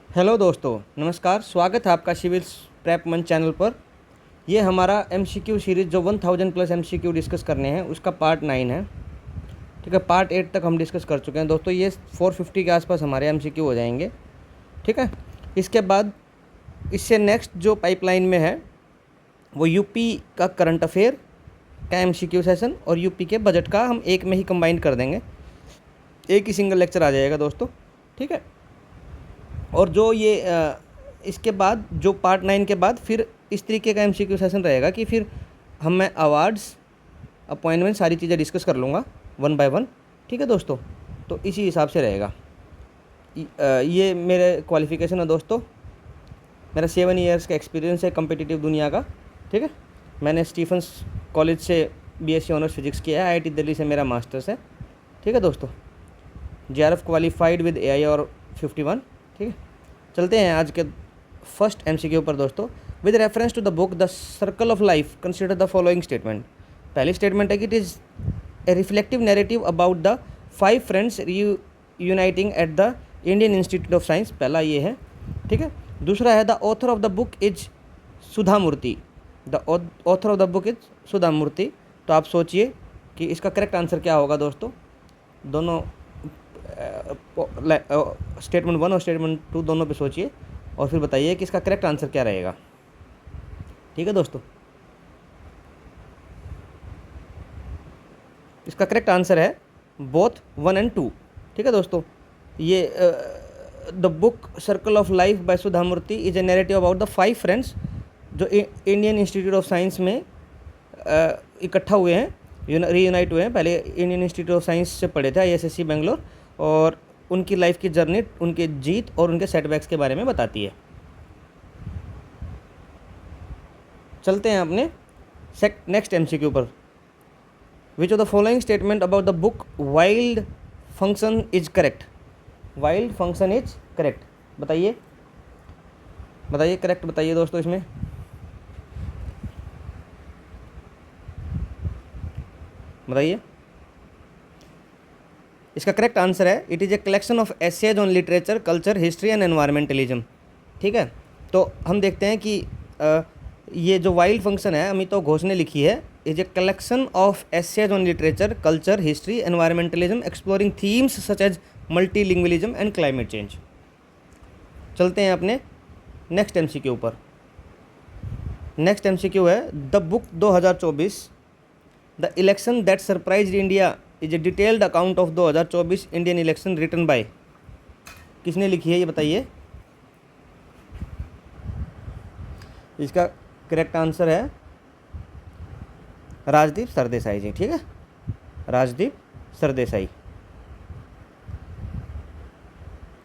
Hello दोस्तों, नमस्कार। स्वागत है आपका सिविल प्रेप मंच चैनल पर। ये हमारा एमसीक्यू सीरीज़ जो 1000 प्लस एमसीक्यू डिस्कस करने हैं उसका पार्ट 9 है। ठीक है, पार्ट 8 तक हम डिस्कस कर चुके हैं दोस्तों। ये 450 के आसपास हमारे एमसीक्यू हो जाएंगे। ठीक है, इसके बाद इससे नेक्स्ट जो पाइपलाइन में है वो यूपी का करंट अफेयर का एमसीक्यू सेशन और यूपी के बजट का हम एक में ही कंबाइन कर देंगे। एक ही सिंगल लेक्चर आ जाएगा दोस्तों। ठीक है, और जो ये इसके बाद जो पार्ट 9 के बाद फिर इस तरीके का एमसीक्यू सेशन रहेगा कि फिर मैं अवार्ड्स, अपॉइंटमेंट, सारी चीज़ें डिस्कस कर लूँगा वन बाय वन। ठीक है दोस्तों, तो इसी हिसाब से रहेगा। ये मेरे क्वालिफ़िकेशन है दोस्तों। मेरा 7 ईयर्स का एक्सपीरियंस है कम्पिटिटिव दुनिया का। ठीक है, मैंने स्टीफन्स कॉलेज से बीएससी ऑनर्स फिजिक्स किया है। आईआईटी दिल्ली से मेरा मास्टर्स है। ठीक है दोस्तों, जेआरएफ क्वालिफाइड विद एआई और 51। ठीक है, चलते हैं आज के फर्स्ट एमसीक्यू पर दोस्तों। With reference to the book the circle of life consider the following statement. पहली स्टेटमेंट है कि it is a reflective narrative about the 5 friends uniting at the Indian Institute of Science. पहला ये है। ठीक है, दूसरा है the author of the book is Sudha Murthy. The author of the book is Sudha Murthy. तो आप सोचिए कि इसका करेक्ट आंसर क्या होगा दोस्तों। दोनों स्टेटमेंट 1 और स्टेटमेंट 2 दोनों पे सोचिए और फिर बताइए कि इसका करेक्ट आंसर क्या रहेगा। ठीक है दोस्तों, इसका करेक्ट आंसर है बोथ 1 एंड 2। ठीक है दोस्तों, ये the book circle of life by Sudha Murthy is a narrative about the 5 friends जो इंडियन इंस्टीट्यूट ऑफ साइंस में इकट्ठा हुए हैं, रीयूनाइट हुए हैं। पहले इंडियन इंस्टीट्यूट ऑफ साइंस से पढ़े थे, आईएसएससी बेंगलोर, और उनकी लाइफ की जर्नी, उनके जीत और उनके सेटबैक्स के बारे में बताती है। चलते हैं अपने नेक्स्ट एमसीक्यू पर। Which of the following statement about the book wild function is correct. Wild function is correct, बताइए बताइए, करेक्ट बताइए दोस्तों। इसमें बताइए, इसका करेक्ट आंसर है it is a collection of essays on literature, culture, history and environmentalism. ठीक है, तो हम देखते हैं कि ये जो वाइल्ड फंक्शन है अमितो घोष ने लिखी है, is a collection of essays on literature, culture, history, environmentalism, exploring themes such as multilingualism and climate change. चलते हैं अपने नेक्स्ट एमसीक्यू पर। नेक्स्ट एमसीक्यू है the book 2024 the election that surprised India is a detailed account of 2024 Indian election written by. किसने लिखी है ये बताइए। इसका करेक्ट आंसर है राजदीप सरदेसाई जी। ठीक है, Rajdeep Sardesai.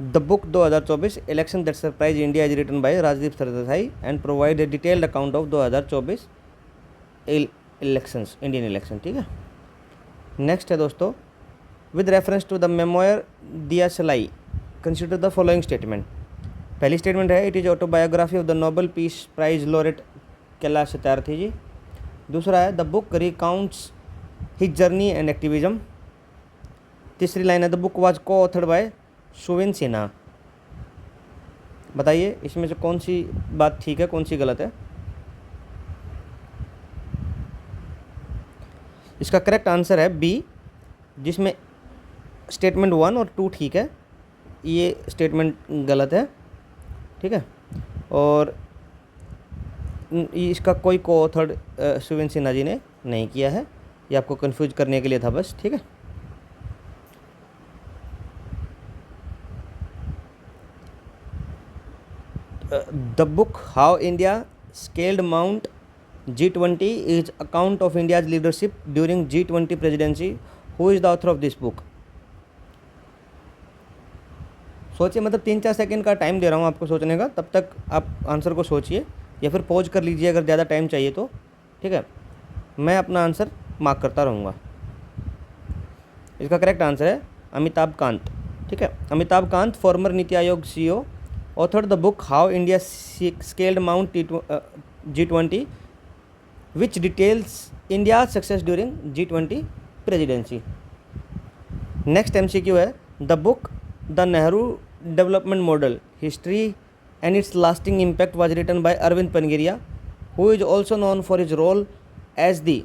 The book 2024 election that surprise India is written by Rajdeep Sardesai and provide a detailed account of 2024 elections, Indian election. ठीक है, नेक्स्ट है दोस्तों, with reference to the memoir Diya Salai consider the following statement. पहली स्टेटमेंट है it is autobiography of the Nobel peace prize laureate Kailash Satyarthi ji. दूसरा है the book recounts his journey and activism. तीसरी line है द बुक वाज को authored bye Suvin Sinha. बताइए इसमें से कौन सी बात ठीक है, कौन सी गलत है। इसका करेक्ट आंसर है बी, जिसमें स्टेटमेंट 1 और 2 ठीक है, ये स्टेटमेंट गलत है। ठीक है, और इसका कोई को ऑथर्ड सुविन सिन्हा जी ने नहीं किया है, ये आपको कंफ्यूज करने के लिए था बस। ठीक है, the book how India scaled mount G20 is account of India's leadership during G20 presidency. Who is the author of this book? सोचिए, मतलब 3-4 सेकंड का टाइम दे रहा हूँ आपको सोचने का, तब तक आप आंसर को सोचिए या फिर पॉज कर लीजिए अगर ज़्यादा टाइम चाहिए तो। ठीक है, मैं अपना आंसर मार्क करता रहूँगा। इसका करेक्ट आंसर है अमिताभ कांत। ठीक है, Amitabh Kant, farmer NITI Aayog CEO, author the book how India scaled mount G20 which details India's success during G20 presidency. Next MCQ है the book the Nehru development model history and its lasting impact was written by Arvind Panagariya who is also known for his role as the.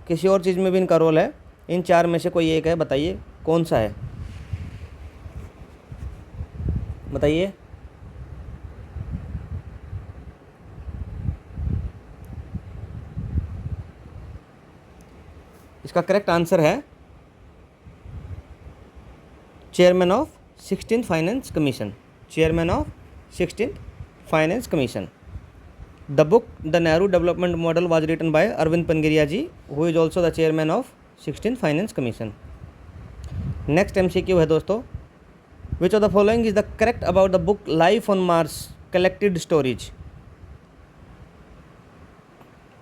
किसी और चीज़ में भी इनका role है। इन चार में से कोई एक है, बताइए कौन सा है, बताइए। इसका करेक्ट आंसर है chairman of 16th finance commission, chairman of 16th finance commission. The book the Nehru development model was written by Arvind Panagariya ji who is also the chairman of 16th finance commission. Next MCQ है दोस्तों, which of the following is the correct about the book life on Mars collected storage.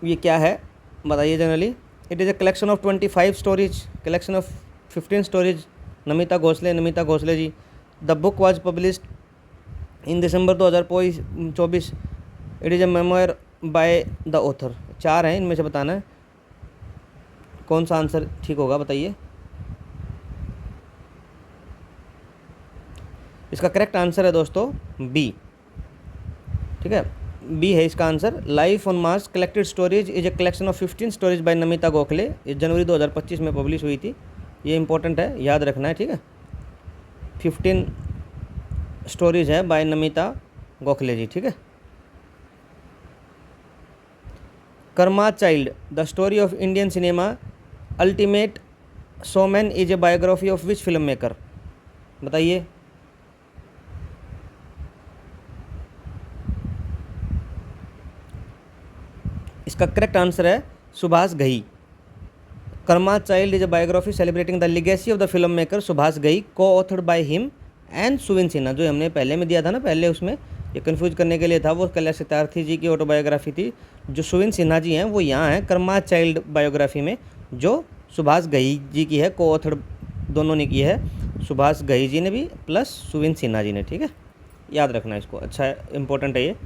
ये क्या है बताइए generally. It is a collection of 25 stories, collection of 15 stories. Namita Gokhale ji. The book was published in December 2024। It is a memoir by the author. चार हैं, इनमें से बताना है कौन सा आंसर ठीक होगा, बताइए। इसका करेक्ट आंसर है दोस्तों बी, ठीक है, बी है इसका answer. Life on Mars collected stories is a collection of 15 stories bye Namita Gokhale. ये जनवरी 2025 में पब्लिश हुई थी। ये इंपॉर्टेंट है, याद रखना है, ठीक है। 15 स्टोरीज है बाय नमिता गोखले जी, ठीक है। Karma child the story of Indian cinema ultimate showman is a biography of which film maker, बताइए। इसका करेक्ट आंसर है Subhash Ghai. Karma child is a biography celebrating the legacy of the film maker Subhash Ghai, co-authored by him and Suveen Sinha. जो हमने पहले में दिया था ना, पहले उसमें ये कंफ्यूज करने के लिए था, वो कैलाश सत्यार्थी जी की ऑटोबायोग्राफी थी। जो सुविन सिन्हा जी हैं वो यहाँ हैं कर्मा चाइल्ड बायोग्राफी में, जो सुभाष घई जी की है, को ऑथर्ड दोनों ने की है, सुभाष घई जी ने भी प्लस सुविन सिन्हा जी ने, ठीक है। याद रखना इसको, अच्छा है, इंपॉर्टेंट है ये।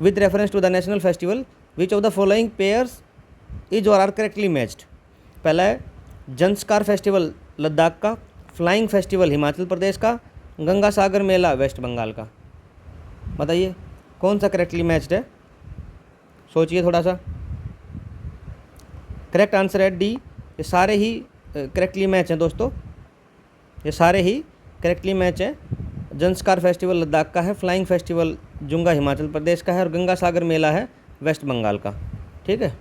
With reference to the national festival which of the following pairs is or are correctly matched. पहला है जंस्कार फेस्टिवल लद्दाख का, फ्लाइंग फेस्टिवल हिमाचल प्रदेश का, गंगा सागर मेला वेस्ट बंगाल का। बताइए कौन सा करेक्टली मैच्ड है, सोचिए थोड़ा सा। करेक्ट आंसर है डी, ये सारे ही करेक्टली मैच हैं दोस्तों, ये सारे ही करेक्टली मैच हैं। जंस्कार फेस्टिवल लद्दाख का है, फ्लाइंग फेस्टिवल जुंगा हिमाचल प्रदेश का है, और गंगा सागर मेला है वेस्ट बंगाल का, ठीक है।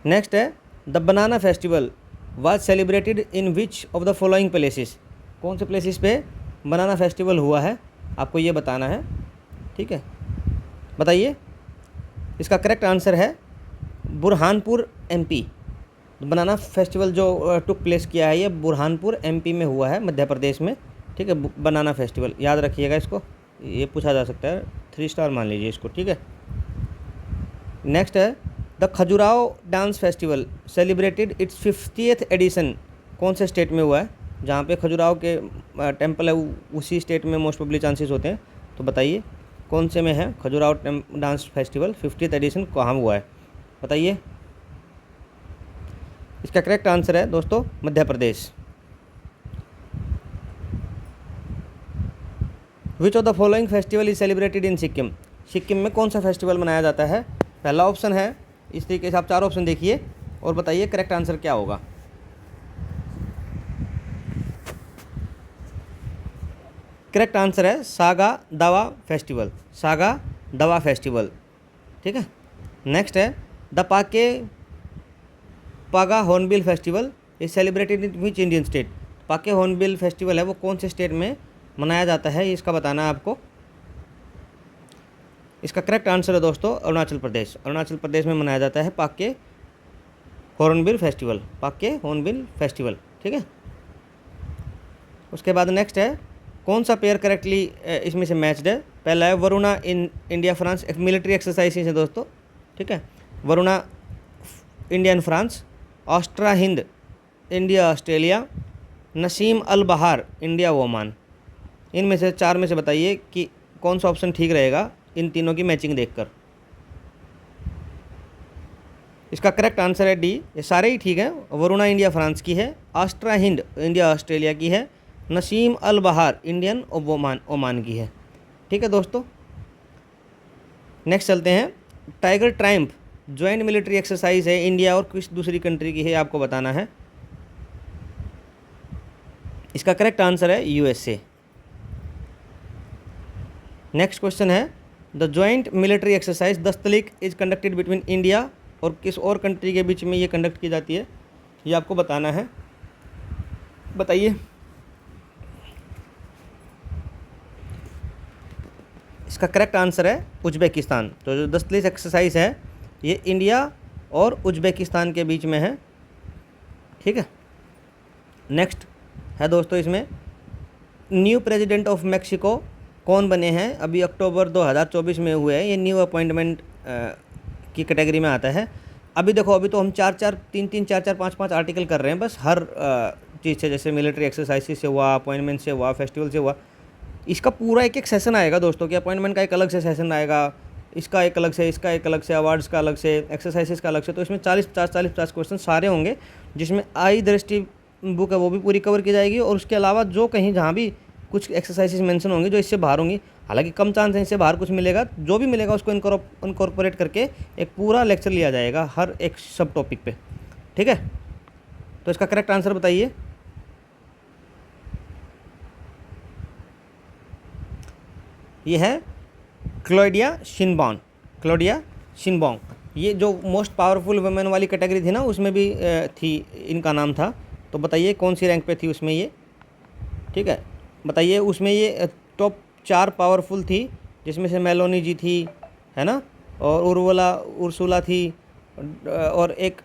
नेक्स्ट है the banana festival was celebrated in which of the following places. कौन से प्लेसेस पे बनाना फेस्टिवल हुआ है, आपको ये बताना है, ठीक है, बताइए। इसका करेक्ट आंसर है बुरहानपुर MP। बनाना फेस्टिवल जो टुक प्लेस किया है ये बुरहानपुर MP में हुआ है, मध्य प्रदेश में, ठीक है। बनाना फेस्टिवल याद रखिएगा इसको, ये पूछा जा सकता है, 3 स्टार मान लीजिए इसको, ठीक है। नेक्स्ट है the Khajuraho dance festival celebrated its 50th edition. कौन से स्टेट में हुआ है, जहाँ पे खजुराहो के टेम्पल है उसी स्टेट में मोस्ट प्रोबेबली चांसेस होते हैं, तो बताइए कौन से में है Khajuraho dance festival 50th addition कहाँ हुआ है, बताइए। इसका करेक्ट आंसर है दोस्तों Madhya Pradesh. Which of the following festival is celebrated in Sikkim. Sikkim में कौन सा फेस्टिवल मनाया जाता है। पहला ऑप्शन है, इस तरीके से आप 4 ऑप्शन देखिए और बताइए करेक्ट आंसर क्या होगा। करेक्ट आंसर है सागा दावा फेस्टिवल, सागा दावा फेस्टिवल, ठीक है। नेक्स्ट है द पागा hornbill festival is celebrated in which Indian state. Pakke hornbill festival है वो कौन से स्टेट में मनाया जाता है, इसका बताना है आपको। इसका करेक्ट आंसर है दोस्तों अरुणाचल प्रदेश। अरुणाचल प्रदेश में मनाया जाता है पाके हॉर्नबिल फेस्टिवल, पाके हॉर्नबिल फेस्टिवल, ठीक है। उसके बाद नेक्स्ट है कौन सा पेयर करेक्टली इसमें से मैच्ड है। पहला है वरुणा इन इंडिया फ्रांस, एक मिलिट्री एक्सरसाइज है दोस्तों, ठीक है। Varuna India and France, Austra Hind India Australia, Naseem Al Bahar India Oman. इनमें से 4 में से बताइए कि कौन सा ऑप्शन ठीक रहेगा इन तीनों की मैचिंग देखकर। इसका करेक्ट आंसर है डी, ये सारे ही ठीक हैं। वरुणा इंडिया फ्रांस की है, ऑस्ट्रा हिंद इंडिया ऑस्ट्रेलिया की है, नसीम अल बहार इंडियन ओमान की है। ठीक है दोस्तों, नेक्स्ट चलते हैं। Tiger Triumph joint military exercise है इंडिया और किस दूसरी कंट्री की है, आपको बताना है। इसका करेक्ट आंसर है यूएसए। नेक्स्ट क्वेश्चन है, the joint military exercise Dustlik is conducted between India और किस और कंट्री के बीच में ये कंडक्ट की जाती है, ये आपको बताना है। बताइए। इसका करेक्ट आंसर है उज्बेकिस्तान। तो जो दस्तलिक एक्सरसाइज है ये इंडिया और उज्बेकिस्तान के बीच में है। ठीक है, नेक्स्ट है दोस्तों, इसमें न्यू प्रेसिडेंट ऑफ मैक्सिको कौन बने हैं, अभी अक्टूबर 2024 में हुए हैं। ये न्यू अपॉइंटमेंट की कैटेगरी में आता है। अभी देखो, अभी तो हम 3-4 5-5 आर्टिकल कर रहे हैं बस हर चीज़ से, जैसे मिलिट्री एक्सरसाइज से हुआ, अपॉइंटमेंट से हुआ, फेस्टिवल से हुआ। इसका पूरा एक एक सेशन आएगा दोस्तों, कि अपॉइंटमेंट का एक अलग से सेशन आएगा, इसका एक अलग से, इसका एक अलग से, अवार्ड्स का अलग से, एक्सरसाइजेस का अलग से। तो इसमें 40-50 क्वेश्चन सारे होंगे, जिसमें आई दृष्टि बुक है वो भी पूरी कवर की जाएगी, और उसके अलावा जो कहीं जहाँ भी कुछ एक्सरसाइजेस मेंशन होंगी जो इससे बाहर होंगी, हालांकि कम चांस है इससे बाहर कुछ मिलेगा, जो भी मिलेगा उसको इनकॉर्पोरेट करके एक पूरा लेक्चर लिया जाएगा हर एक सब टॉपिक पे। ठीक है, तो इसका करेक्ट आंसर बताइए। ये है क्लॉडिया शिनबॉन्ग। ये जो मोस्ट पावरफुल वुमेन वाली कैटेगरी थी ना, उसमें भी थी, इनका नाम था। तो बताइए कौन सी रैंक पे थी उसमें ये। ठीक है, बताइए। उसमें ये टॉप 4 पावरफुल थी, जिसमें से मेलोनी जी थी, है ना, और उर्सुला थी, और एक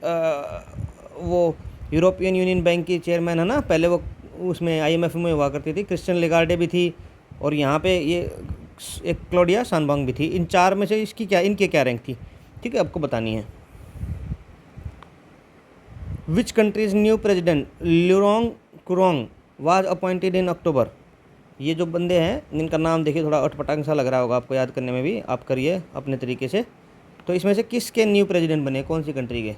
वो यूरोपियन यूनियन बैंक की चेयरमैन है ना, पहले वो उसमें IMF में हुआ करती थी, क्रिस्टियन लेगार्डे भी थी, और यहाँ पे ये एक क्लॉडिया शिनबॉन्ग भी थी। इन 4 में से इनकी क्या रैंक थी, ठीक है, आपको बतानी है। Which countries new president Luong Cuong was appointed in October. ये जो बंदे हैं इनका नाम देखिए, थोड़ा अटपटांग सा लग रहा होगा आपको याद करने में भी, आप करिए अपने तरीके से। तो इसमें से किसके न्यू प्रेसिडेंट बने, कौन सी कंट्री के।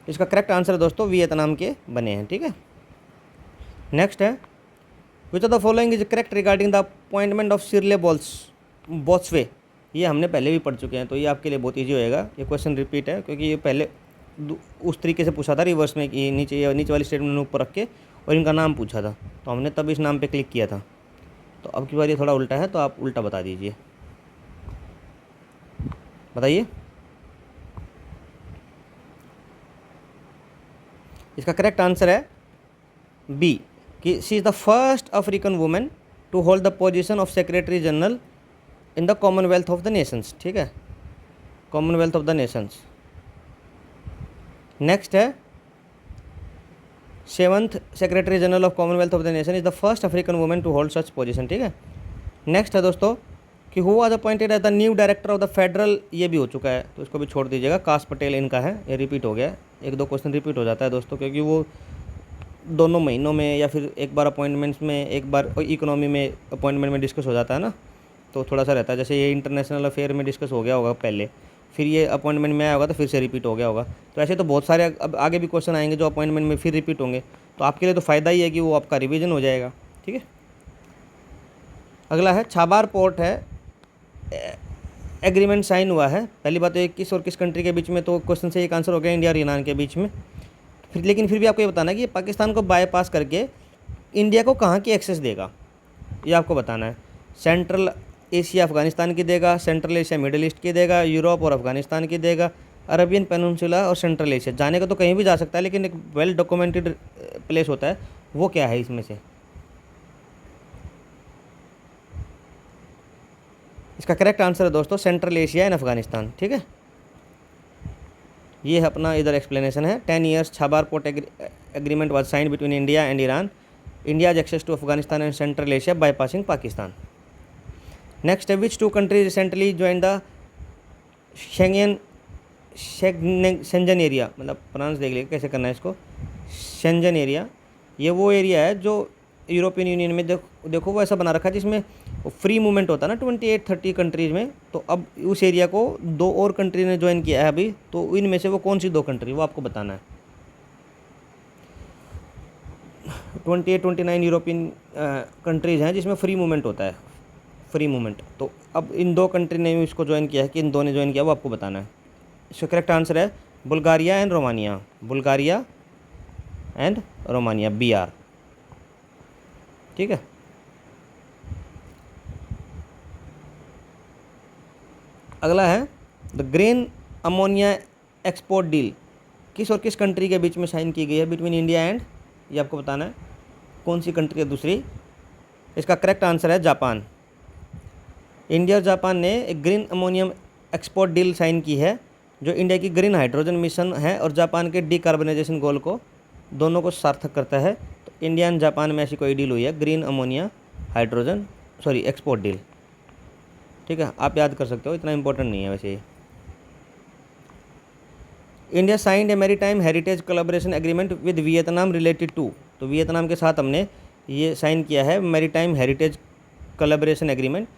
इसका करेक्ट आंसर दोस्तों वियतनाम के बने हैं। ठीक है, नेक्स्ट है, विच of the following is correct regarding the appointment of शिरले बोत्सवे। ये हमने पहले भी पढ़ चुके हैं, तो ये आपके लिए बहुत ईजी होएगा। ये क्वेश्चन रिपीट है, क्योंकि ये पहले उस तरीके से पूछा था रिवर्स में, कि नीचे वाली स्टेटमेंट ऊपर रख के और इनका नाम पूछा था, तो हमने तब इस नाम पे क्लिक किया था। तो अब की बार ये थोड़ा उल्टा है, तो आप उल्टा बता दीजिए। बताइए। इसका करेक्ट आंसर है बी, कि she is the first African women to hold the position of secretary general in the Commonwealth of the Nations. ठीक है, Commonwealth of the Nations. Next है, 7th secretary general of Commonwealth of the nation is the first African women to hold such position. ठीक है, next है दोस्तों, कि who was appointed as the new director of the federal. ये भी हो चुका है, तो इसको भी छोड़ दीजिएगा। काश पटेल इनका है, ये रिपीट हो गया। 1-2 क्वेश्चन रिपीट हो जाता है दोस्तों, क्योंकि वो दोनों महीनों में या फिर एक बार अपॉइंटमेंट्स में, एक बार इकोनॉमी में अपॉइंटमेंट में डिस्कस हो जाता है ना, तो थोड़ा सा रहता है। जैसे ये इंटरनेशनल अफेयर में डिस्कस हो गया होगा पहले, फिर ये अपॉइंटमेंट में आया होगा, तो फिर से रिपीट हो गया होगा। तो ऐसे तो बहुत सारे अब आगे भी क्वेश्चन आएंगे जो अपॉइंटमेंट में फिर रिपीट होंगे, तो आपके लिए तो फ़ायदा ही है कि वो आपका रिवीजन हो जाएगा। ठीक है, अगला है, छाबार पोर्ट है एग्रीमेंट साइन हुआ है। पहली बात तो ये किस और किस कंट्री के बीच में, तो क्वेश्चन से एक आंसर हो गया, इंडिया और ईरान के बीच में। लेकिन फिर भी आपको ये बताना है कि पाकिस्तान को बाईपास करके इंडिया को कहाँ की एक्सेस देगा, ये आपको बताना है। सेंट्रल एशिया अफगानिस्तान की देगा, सेंट्रल एशिया मिडिल ईस्ट की देगा, यूरोप और अफगानिस्तान की देगा, अरबियन पेनिनसुला और सेंट्रल एशिया। जाने का तो कहीं भी जा सकता है, लेकिन एक वेल डॉक्यूमेंटेड प्लेस होता है, वो क्या है इसमें से। इसका करेक्ट आंसर है दोस्तों सेंट्रल एशिया एंड अफगानिस्तान। ठीक है, ये अपना इधर एक्सप्लेनेशन है। 10 years Chabahar port agreement was signed between India and Iran. India's access to Afghanistan and Central Asia by passing Pakistan. Next है, which 2 countries recently join the Schengen area. मतलब प्रोनाउंस देख लीजिए कैसे करना है इसको, शेंजन एरिया। ये वो एरिया है जो यूरोपियन यूनियन में देखो वो ऐसा बना रखा है जिसमें फ्री मूवमेंट होता है ना 28-30 कंट्रीज़ में। तो अब उस एरिया को 2 और कंट्री ने ज्वाइन किया है अभी, तो इनमें से वो कौन सी 2 कंट्री, वो आपको बताना है। 29 यूरोपियन कंट्रीज़ हैं जिसमें फ्री मूवमेंट होता है, फ्री मूवमेंट। तो अब इन 2 कंट्री ने भी इसको ज्वाइन किया है, कि इन 2 ने ज्वाइन किया वो आपको बताना है। इसका करेक्ट आंसर है Bulgaria and Romania, Bulgaria and Romania, BR। ठीक है। अगला है the green ammonia export deal किस और किस कंट्री के बीच में साइन की गई है बिटवीन इंडिया एंड, ये आपको बताना है कौन सी कंट्री है दूसरी। इसका करेक्ट आंसर है जापान। इंडिया और जापान ने एक green ammonium export deal sign की है, जो इंडिया की ग्रीन हाइड्रोजन मिशन है और जापान के डिकार्बनाइजेशन गोल को दोनों को सार्थक करता है। तो इंडिया एंड जापान में ऐसी कोई डील हुई है, green ammonia hydrogen export deal. ठीक है, आप याद कर सकते हो, इतना इंपॉर्टेंट नहीं है वैसे ये। India signed a maritime heritage collaboration agreement with Vietnam related to, तो वियतनाम के साथ हमने ये साइन किया है मैरीटाइम हेरिटेज कोलैबोरेशन एग्रीमेंट।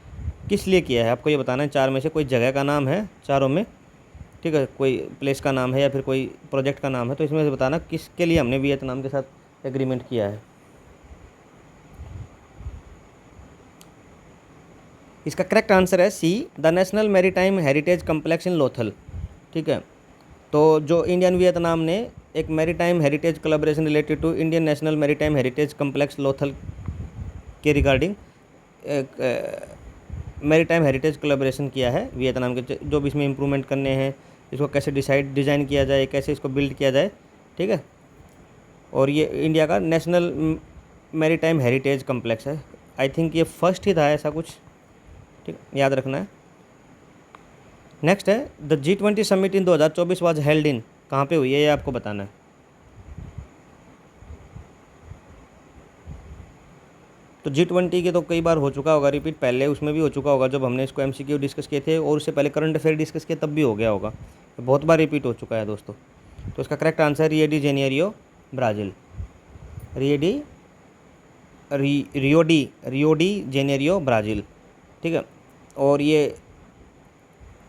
किस लिए किया है आपको ये बताना है। 4 में से कोई जगह का नाम है चारों में, ठीक है, कोई प्लेस का नाम है या फिर कोई प्रोजेक्ट का नाम है, तो इसमें से बताना किसके लिए हमने वियतनाम के साथ एग्रीमेंट किया है। इसका करेक्ट आंसर है C, the national maritime heritage complex in Lothal. ठीक है, तो जो इंडियन वियतनाम ने एक maritime heritage collaboration related to Indian national maritime heritage complex Lothal के रिगार्डिंग एक मैरीटाइम हेरिटेज कोलैबोरेशन किया है वियतनाम के, जो भी इसमें इम्प्रूवमेंट करने हैं, इसको कैसे डिज़ाइन किया जाए, कैसे इसको बिल्ड किया जाए। ठीक है, और ये इंडिया का नेशनल मैरीटाइम हेरिटेज कम्प्लेक्स है। आई थिंक ये फर्स्ट ही था ऐसा कुछ, ठीक, याद रखना है। नेक्स्ट है the G20 summit in 2024 was held in, कहाँ पे हुई है ये आपको बताना है। तो G20 के तो कई बार हो चुका होगा रिपीट, पहले उसमें भी हो चुका होगा जब हमने इसको MCQ डिस्कस किए थे, और उससे पहले करंट अफेयर डिस्कस किए तब भी हो गया होगा, तो बहुत बार रिपीट हो चुका है दोस्तों। तो इसका करेक्ट आंसर है Rio de Janeiro, Brazil, Rio de Janeiro, Brazil. ठीक है, और ये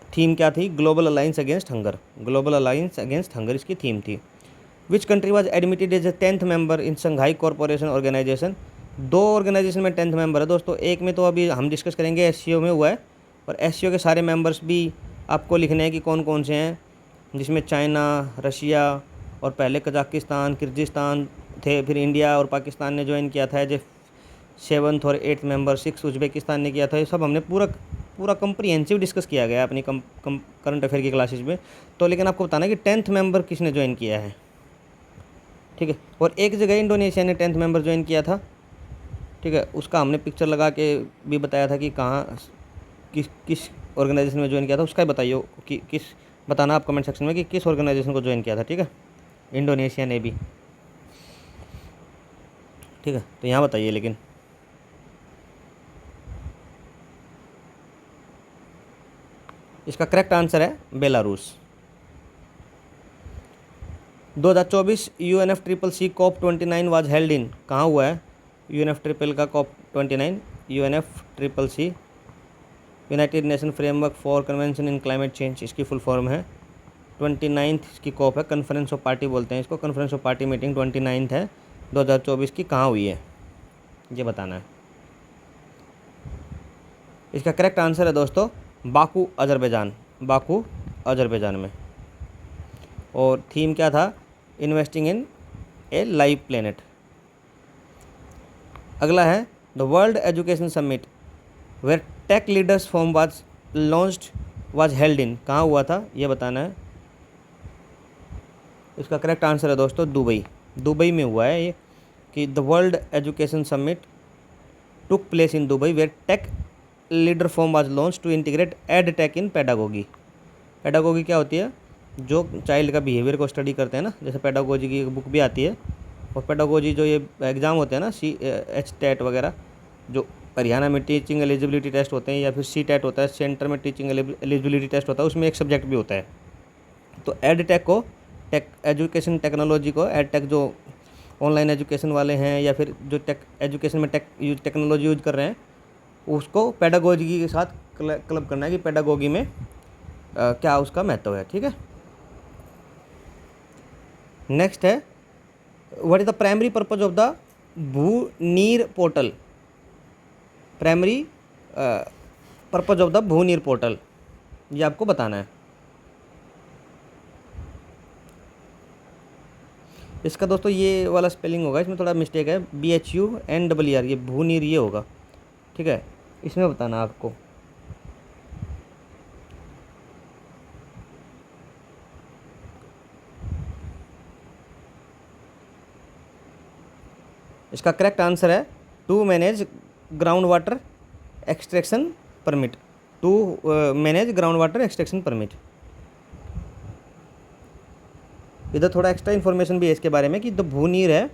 थीम क्या थी, global alliance against hunger, global alliance against hunger इसकी थीम थी। Which country was admitted as a 10th member in Shanghai corporation organisation, 2 organisation में 10th member है दोस्तों। एक में तो अभी हम डिस्कस करेंगे SCO में हुआ है, और SCO के सारे मेंबर्स भी आपको लिखने हैं कि कौन कौन से हैं, जिसमें चाइना, रशिया और पहले कजाकिस्तान, किर्गिस्तान थे, फिर इंडिया और पाकिस्तान ने ज्वाइन किया था एज 7th और 8th मेंबर, 6 उज्बेकिस्तान ने किया था। ये सब हमने पूरा कम्प्रीहेंसिव डिस्कस किया गया अपनी करंट अफेयर की क्लासेज में। तो लेकिन आपको बताना है कि 10th मेंबर किसने ज्वाइन किया है। ठीक है, और एक जगह इंडोनेशिया ने 10th मेंबर ज्वाइन किया था। ठीक है, उसका हमने पिक्चर लगा के भी बताया था कि कहाँ किस ऑर्गेनाइजेशन में ज्वाइन किया था, उसका ही बताइए कि किस, बताना आप कमेंट सेक्शन में कि किस ऑर्गेनाइजेशन को ज्वाइन किया था। ठीक है, इंडोनेशिया ने भी। ठीक है, तो यहाँ बताइए लेकिन। इसका करेक्ट आंसर है Belarus. 2024 UNFCCC COP29 was held in, कहाँ हुआ है UNFCCC का COP29, UNFCCC United nation framework for convention in climate change, इसकी फुल फॉर्म है। 29th इसकी COP है, कन्फ्रेंस ऑफ पार्टी बोलते हैं इसको, conference of party meeting 29th है 2024 की, कहाँ हुई है ये बताना है। इसका करेक्ट आंसर है दोस्तों बाकू, अजरबैजान, बाकू अजरबैजान में। और थीम क्या था, investing in a live planet. अगला है the world education summit where tech leaders forum was launched was held in, कहाँ हुआ था ये बताना है। इसका करेक्ट आंसर है दोस्तों दुबई, दुबई में हुआ है ये, कि the world education summit took place in Dubai where tech leader form was launch to integrate ed tech in pedagogy. Pedagogy क्या होती है, जो चाइल्ड का बिहेवियर को स्टडी करते हैं ना, जैसे पेडागोजी की बुक भी आती है। और पेडागोजी जो ये एग्ज़ाम होते हैं ना, CHTET वगैरह, जो हरियाणा में टीचिंग एलिजिबिलिटी टेस्ट होते हैं, या फिर CTET होता है, सेंटर में टीचिंग एलिजिबिलिटी टेस्ट होता है, उसमें एक सब्जेक्ट भी होता है। तो एड टेक को, टेक एजुकेशन टेक्नोलॉजी को, एड टेक जो ऑनलाइन एजुकेशन वाले हैं या फिर जो टेक एजुकेशन में टेक्नोलॉजी यूज कर रहे हैं, उसको पेडागोजी के साथ क्लब करना है कि पेडागोगी में क्या उसका महत्व है। ठीक है, नेक्स्ट है what is the primary purpose of the भू नीर portal, primary purpose of the भू नीर पोर्टल, ये आपको बताना है। इसका दोस्तों ये वाला स्पेलिंग होगा, इसमें थोड़ा मिस्टेक है, BHUNER, ये भू नीर ये होगा, ठीक है, इसमें बताना आपको। इसका करेक्ट आंसर है to manage ground water extraction permit, to manage ground water extraction permit. इधर थोड़ा एक्स्ट्रा इन्फॉर्मेशन भी है इसके बारे में कि द भूनीर है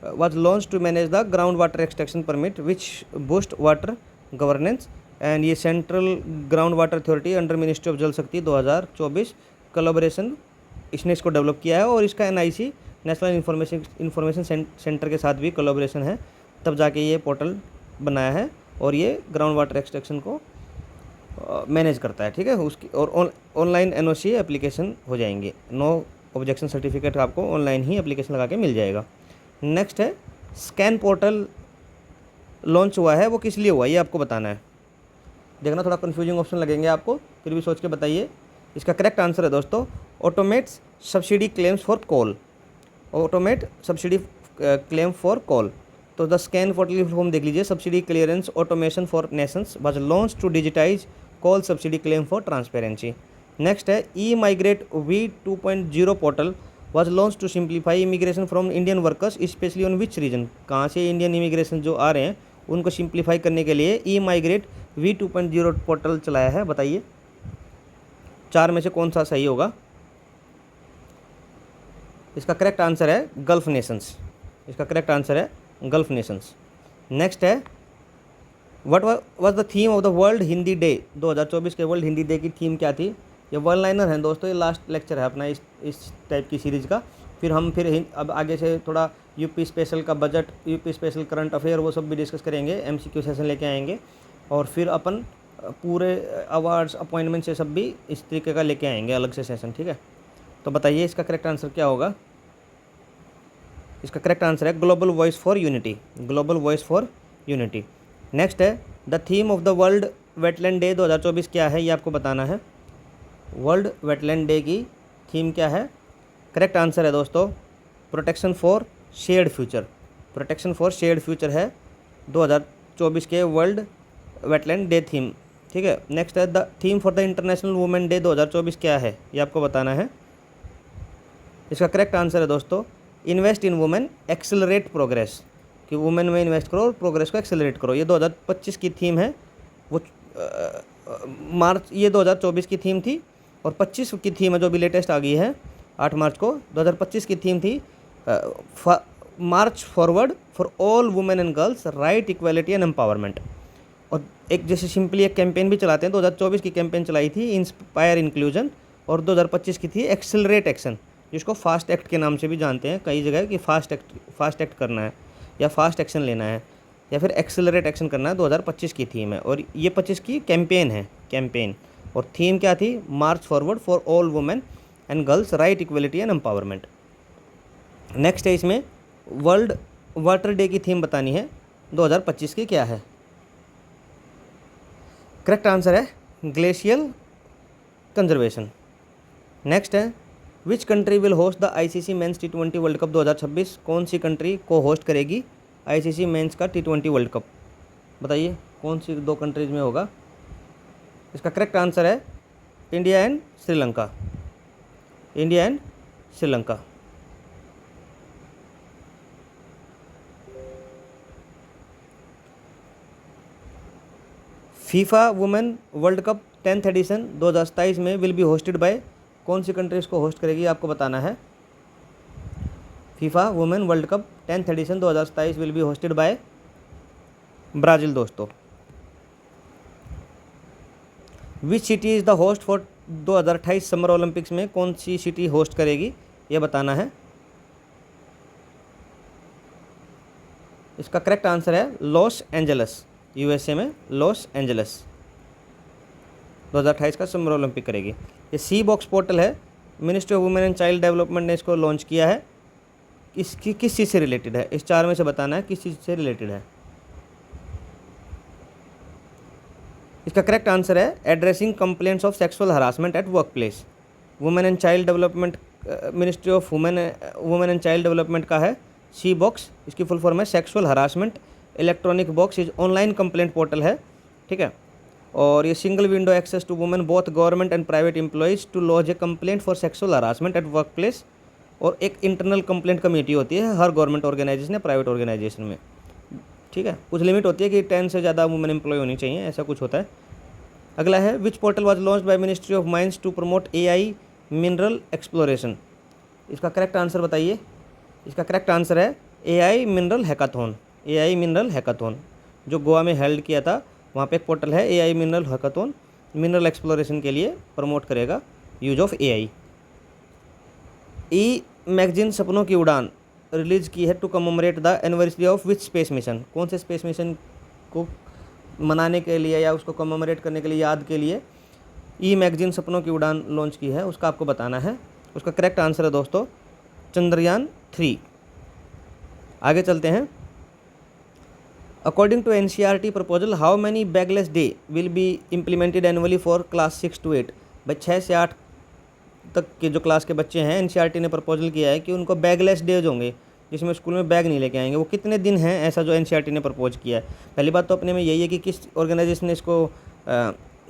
was launched to manage the groundwater extraction permit which boost water governance, and ये central ground water authority under ministry of जल शक्ति 2024 कोलैबोरेशन इसने इसको डेवलप किया है, और इसका NIC नेशनल इंफॉर्मेशन सेंटर के साथ भी कोलैबोरेशन है, तब जाके ये पोर्टल बनाया है और ये ग्राउंड वाटर एक्सट्रैक्शन को मैनेज करता है, ठीक है। उसकी और ऑनलाइन NOC एप्लीकेशन हो जाएंगे, नो ऑब्जेक्शन सर्टिफिकेट आपको ऑनलाइन ही एप्लीकेशन लगा के मिल जाएगा। नेक्स्ट है स्कैन पोर्टल लॉन्च हुआ है, वो किस लिए हुआ ये आपको बताना है। देखना थोड़ा कन्फ्यूजिंग ऑप्शन लगेंगे आपको, फिर भी सोच के बताइए। इसका करेक्ट आंसर है दोस्तों automates subsidy claims for call, automate subsidy claim for call. तो द स्कैन पोर्टल फॉर्म देख लीजिए, subsidy clearance automation for nations was launch to digitise call subsidy claim for transparency. Next है E-Migrate V2.0 portal was launched to simplify immigration from Indian workers especially on which region, कहाँ से Indian immigration जो आ रहे हैं उनको simplify करने के लिए E-Migrate V2.0 पोर्टल चलाया है। बताइए चार में से कौन सा सही होगा। इसका करेक्ट आंसर है गल्फ नेशंस, इसका करेक्ट आंसर है गल्फ नेशंस। नेक्स्ट है what was the theme of the world Hindi day, 2024 के वर्ल्ड हिंदी डे की थीम क्या थी। ये वन लाइनर है दोस्तों, ये लास्ट लेक्चर है अपना इस टाइप की सीरीज़ का। फिर हम अब आगे से थोड़ा यूपी स्पेशल का budget, UP special current affair वो सब भी डिस्कस करेंगे, MCQ सेशन लेके आएंगे, और फिर अपन पूरे अवार्ड्स अपॉइंटमेंट से सब भी इस तरीके का लेके आएंगे अलग से सेशन, ठीक है। तो बताइए इसका करेक्ट आंसर क्या होगा। इसका करेक्ट आंसर है global voice for unity, global voice for unity. Next है the theme of the world wetland day 2024 क्या है, ये आपको बताना है। वर्ल्ड वेटलैंड डे की थीम क्या है। करेक्ट आंसर है दोस्तों protection for shared future, protection for shared future है 2024 के वर्ल्ड वेटलैंड डे थीम, ठीक है। नेक्स्ट है the theme for the international women day 2024 क्या है, ये आपको बताना है। इसका करेक्ट आंसर है दोस्तों invest in women accelerate progress, कि वुमेन में इन्वेस्ट करो और प्रोग्रेस को एक्सेलरेट करो। ये 2025 की थीम है, वो मार्च, ये 2024 की थीम थी, और 25 की थीम है जो भी लेटेस्ट आ गई है 8 मार्च को। 2025 की थीम थी March forward for all women and girls right equality and empowerment. और एक जैसे सिंपली एक कैंपेन भी चलाते हैं, 2024 की कैंपेन चलाई थी इंस्पायर इंक्लूजन, और 2025 की थी एक्सेलरेट एक्शन, जिसको फास्ट एक्ट के नाम से भी जानते हैं कई जगह, कि फास्ट एक्ट करना है या फास्ट एक्शन लेना है या फिर एक्सेलरेट एक्शन करना है, 2025 की थीम है। और ये 25 की कैंपेन है, कैंपेन, और थीम क्या थी, March forward for all women and girls right equality and empowerment. Next है इसमें वर्ल्ड वाटर डे की थीम बतानी है 2025 की क्या है। करेक्ट आंसर है ग्लेशियल कंजर्वेशन। नेक्स्ट है which country will host the ICC men's T20 world cup 2026, कौन सी कंट्री को होस्ट करेगी ICC मेंस का T20 वर्ल्ड कप। बताइए कौन सी दो कंट्रीज में होगा। इसका करेक्ट आंसर है India and Sri Lanka, India and Sri Lanka. FIFA women world cup 10th edition 2027 में विल बी होस्टेड बाय, कौन सी कंट्रीज को होस्ट करेगी आपको बताना है। FIFA women world cup 10th edition 2027 will be hosted by Brazil दोस्तों। Which city is the host for 2028 summer Olympics में, कौन सी सिटी होस्ट करेगी ये बताना है। इसका करेक्ट आंसर है लॉस एंजलस, USA में लॉस एंजलस 2028 का समर ओलंपिक करेगी। ये सी बॉक्स पोर्टल है, ministry of women and child development ने इसको लॉन्च किया है। किस चीज़ से रिलेटेड है, इस 4 में से बताना है किस चीज़ से रिलेटेड है। इसका करेक्ट आंसर है addressing complaints of sexual harassment at work place. Women and child development, ministry of women and child development का है सी बॉक्स, इसकी फुल फॉर्म है sexual harassment electronic box, is online complaint portal है, ठीक है। और ये single window access to women both government and private employees to lodge a complaint for sexual harassment at work place. और एक internal complaint committee होती है हर government organisation या प्राइवेट ऑर्गेनाइजेशन में, ठीक है। कुछ लिमिट होती है कि 10 से ज़्यादा वुमेन एम्प्लॉय होनी चाहिए, ऐसा कुछ होता है। अगला है which portal was launched by ministry of mines to promote AI mineral exploration. इसका करेक्ट आंसर बताइए। इसका करेक्ट आंसर है AI mineral hackathon. AI mineral hackathon जो गोवा में हेल्ड किया था, वहाँ पे एक पोर्टल है AI mineral hackathon, mineral exploration के लिए प्रमोट करेगा use of AI। E magazine सपनों की उड़ान रिलीज़ की है to commemorate the anniversary of which space mission. कौन से स्पेस मिशन को मनाने के लिए या उसको कमोमरेट करने के लिए, याद के लिए ई मैगजीन सपनों की उड़ान लॉन्च की है, उसका आपको बताना है। उसका करेक्ट आंसर है दोस्तों चंद्रयान 3। आगे चलते हैं। According to NCERT proposal how many bagless day will be implemented annually for class 6 to 8। भाई 6 से 8 तक के जो क्लास के बच्चे हैं, NCERT ने प्रपोजल किया है कि उनको बैगलेस डेज होंगे, जिसमें स्कूल में बैग नहीं लेके आएंगे। वो कितने दिन हैं, ऐसा जो NCERT ने प्रपोज किया है। पहली बात तो अपने में यही है कि किस ऑर्गेनाइजेशन ने इसको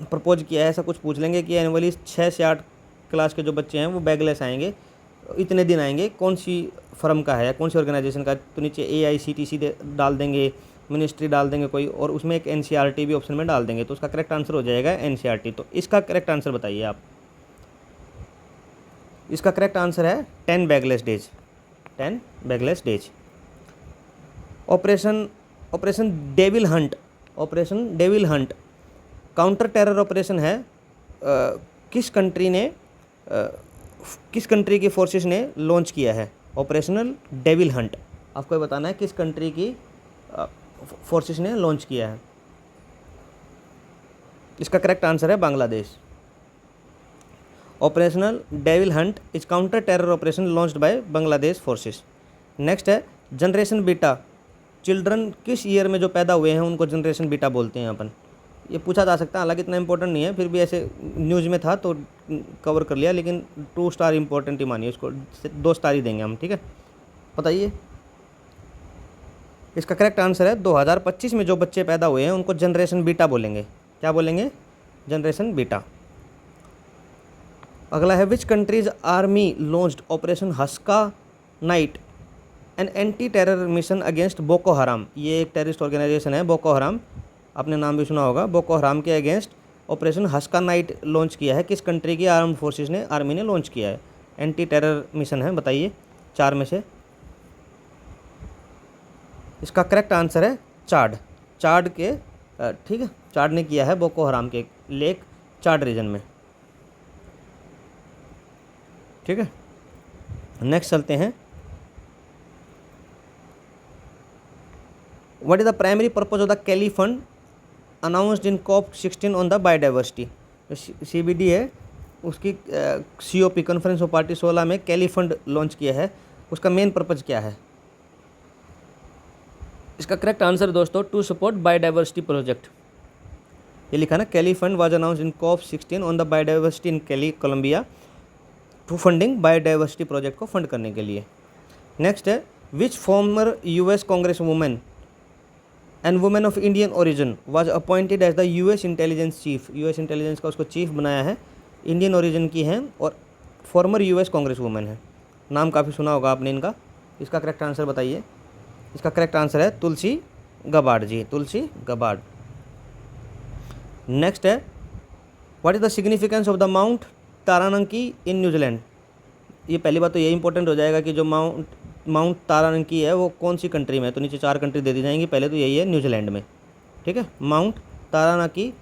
प्रपोज किया है, ऐसा कुछ पूछ लेंगे कि एनुअली 6 से 8 क्लास के जो बच्चे हैं वो बैगलेस आएंगे, इतने दिन आएंगे, कौन सी फर्म का है या कौन सी ऑर्गेनाइजेशन का। तो नीचे AICTC डाल देंगे, मिनिस्ट्री डाल देंगे कोई, और उसमें एक NCERT भी ऑप्शन में डाल देंगे, तो उसका करेक्ट आंसर हो जाएगा NCERT। तो इसका करेक्ट आंसर बताइए आप। इसका करेक्ट आंसर है 10 bagless days. 10 bagless days. Operation devil Hunt, operation devil Hunt counter terror operation है। किस कंट्री की फोर्सेस ने लॉन्च किया है ऑपरेशनल डेविल हंट। आपको ये बताना है किस कंट्री की फोर्सेस ने लॉन्च किया है। इसका करेक्ट आंसर है Bangladesh. Operational devil Hunt is counter terror operation launched by Bangladesh forces. Next है जनरेशन बीटा। चिल्ड्रन किस ईयर में जो पैदा हुए हैं उनको जनरेशन बीटा बोलते हैं अपन। ये पूछा जा सकता है, हालांकि इतना इंपॉर्टेंट नहीं है, फिर भी ऐसे न्यूज़ में था तो कवर कर लिया, लेकिन 2 स्टार इंपॉर्टेंट ही मानिए, उसको 2 स्टार ही देंगे हम, ठीक है। बताइए। इसका करेक्ट आंसर है 2025 में जो बच्चे पैदा हुए हैं उनको जनरेशन बीटा बोलेंगे। क्या बोलेंगे? Generation beta. अगला है which countries army launched operation Haska Night an anti terror mission against Boko Haram. ये एक टेररिस्ट ऑर्गेनाइजेशन है बोको हराम, आपने नाम भी सुना होगा। बोको हराम के against operation Haska night launch किया है। किस कंट्री की आर्म्ड फोर्सेस ने, आर्मी ने लॉन्च किया है? एंटी टेरर मिशन है, बताइए 4 में से। इसका करेक्ट आंसर है चाड। चाड के, ठीक है, चाड ने किया है बोको हराम के लेक चाड रीजन में, ठीक है। नेक्स्ट चलते हैं। What is the primary purpose of the Cali fund announced in COP16 on the biodiversity. CBD है, उसकी COP कॉन्फ्रेंस ऑफ पार्टी 16 में कैली फंड लॉन्च किया है। उसका मेन पर्पज क्या है? इसका करेक्ट आंसर दोस्तों टू सपोर्ट बायोडाइवर्सिटी प्रोजेक्ट। ये लिखा ना, Cali fund was announced in COP16 on the biodiversity in Cali Colombia to funding biodiversity project को फंड करने के लिए। नेक्स्ट है which former US Congress women and women of Indian origin was appointed as the US intelligence chief. US intelligence का उसको chief बनाया है, Indian origin की हैं और फॉर्मर US कांग्रेस वुमेन है। नाम काफ़ी सुना होगा आपने इनका। इसका करेक्ट आंसर बताइए। इसका करेक्ट आंसर है Tulsi Gabbard ji, Tulsi Gabbard. Next है what is the significance of the Mount Taranaki in New Zealand. ये पहली बात तो ये इंपॉर्टेंट हो जाएगा कि जो माउंट तारानंकी है वो कौन सी कंट्री में है। तो नीचे 4 कंट्री दे दी जाएंगी, पहले तो यही है न्यूजीलैंड में, ठीक है। माउंट तारानंकी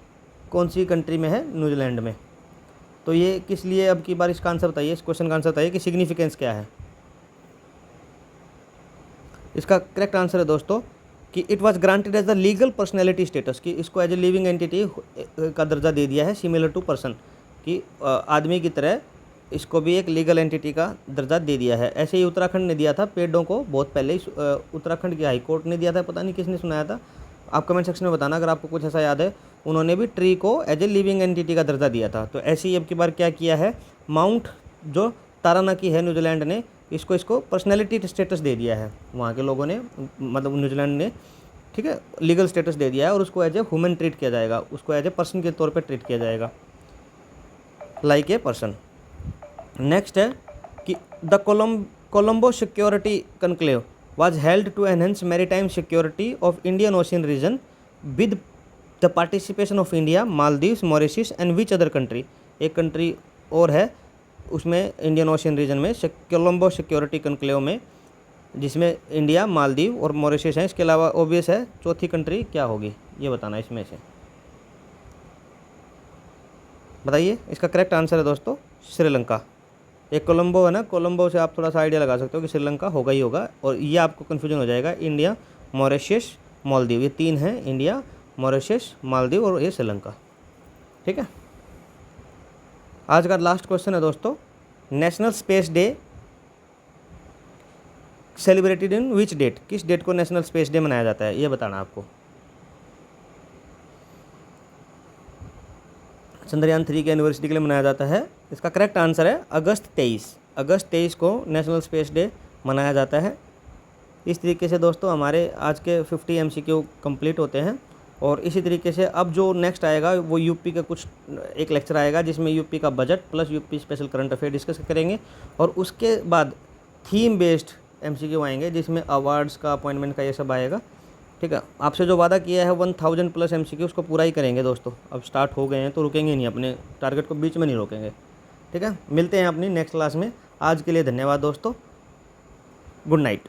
कौन सी कंट्री में है? न्यूजीलैंड में। तो ये किस लिए, अब की बार इसका आंसर बताइए, इस क्वेश्चन का आंसर बताइए कि सिग्निफिकेंस क्या है। इसका करेक्ट आंसर है दोस्तों कि it was granted as the legal personality status, कि इसको एज ए लिविंग एंटिटी का दर्जा दे दिया है, सिमिलर टू पर्सन, कि आदमी की तरह इसको भी एक लीगल एंटिटी का दर्जा दे दिया है। ऐसे ही उत्तराखंड ने दिया था पेड़ों को, बहुत पहले ही उत्तराखंड की हाई कोर्ट ने दिया था, पता नहीं किसने सुनाया था, आप कमेंट सेक्शन में बताना अगर आपको कुछ ऐसा याद है। उन्होंने भी ट्री को एज ए लिविंग एंटिटी का दर्जा दिया था। तो ऐसे ही अब की बार क्या किया है, माउंट जो तारानाकी है न्यूजीलैंड ने, इसको पर्सनैलिटी स्टेटस दे दिया है वहाँ के लोगों ने, मतलब न्यूजीलैंड ने, ठीक है, लीगल स्टेटस दे दिया है और उसको एज ए ह्यूमन ट्रीट किया जाएगा, उसको एज ए पर्सन के तौर पे ट्रीट किया जाएगा, लाइक ए पर्सन। नेक्स्ट है कि the Colombo security conclave was held to enhance maritime security of Indian ocean region with the participation of India, Maldives, Mauritius and which other country. एक country और है उसमें इंडियन ओशियन रीजन में Colombo security conclave में, जिसमें India, Maldives और मॉरिशस हैं। इसके अलावा ऑब्वियस है चौथी कंट्री क्या होगी, ये बताना इसमें से, बताइए। इसका करेक्ट आंसर है दोस्तों श्रीलंका। एक कोलंबो है ना, कोलंबो से आप थोड़ा सा आइडिया लगा सकते हो कि श्रीलंका होगा ही होगा, और ये आपको कन्फ्यूजन हो जाएगा। इंडिया, मॉरिशस, मालदीव, ये तीन हैं, इंडिया, मॉरिशस, मालदीव और ये श्रीलंका, ठीक है। आज का लास्ट क्वेश्चन है दोस्तों, national space day celebrated in which date, किस डेट को नेशनल स्पेस डे मनाया जाता है, ये बताना आपको। चंद्रयान 3 की एनिवर्सरी के लिए मनाया जाता है। इसका करेक्ट आंसर है अगस्त 23। अगस्त 23 को नेशनल स्पेस डे मनाया जाता है। इस तरीके से दोस्तों हमारे आज के 50 MCQ कंप्लीट होते हैं। और इसी तरीके से अब जो नेक्स्ट आएगा वो यूपी का कुछ एक लेक्चर आएगा, जिसमें यूपी का budget plus UP special current affair discuss करेंगे। और उसके बाद थीम बेस्ड MCQ आएंगे, जिसमें अवार्ड्स का, अपॉइंटमेंट का, ये सब आएगा, ठीक है। आपसे जो वादा किया है 1000+ MCQ उसको पूरा ही करेंगे दोस्तों। अब स्टार्ट हो गए हैं तो रुकेंगे नहीं, अपने टारगेट को बीच में नहीं रोकेंगे, ठीक है। मिलते हैं अपनी नेक्स्ट क्लास में। आज के लिए धन्यवाद दोस्तों, गुड नाइट।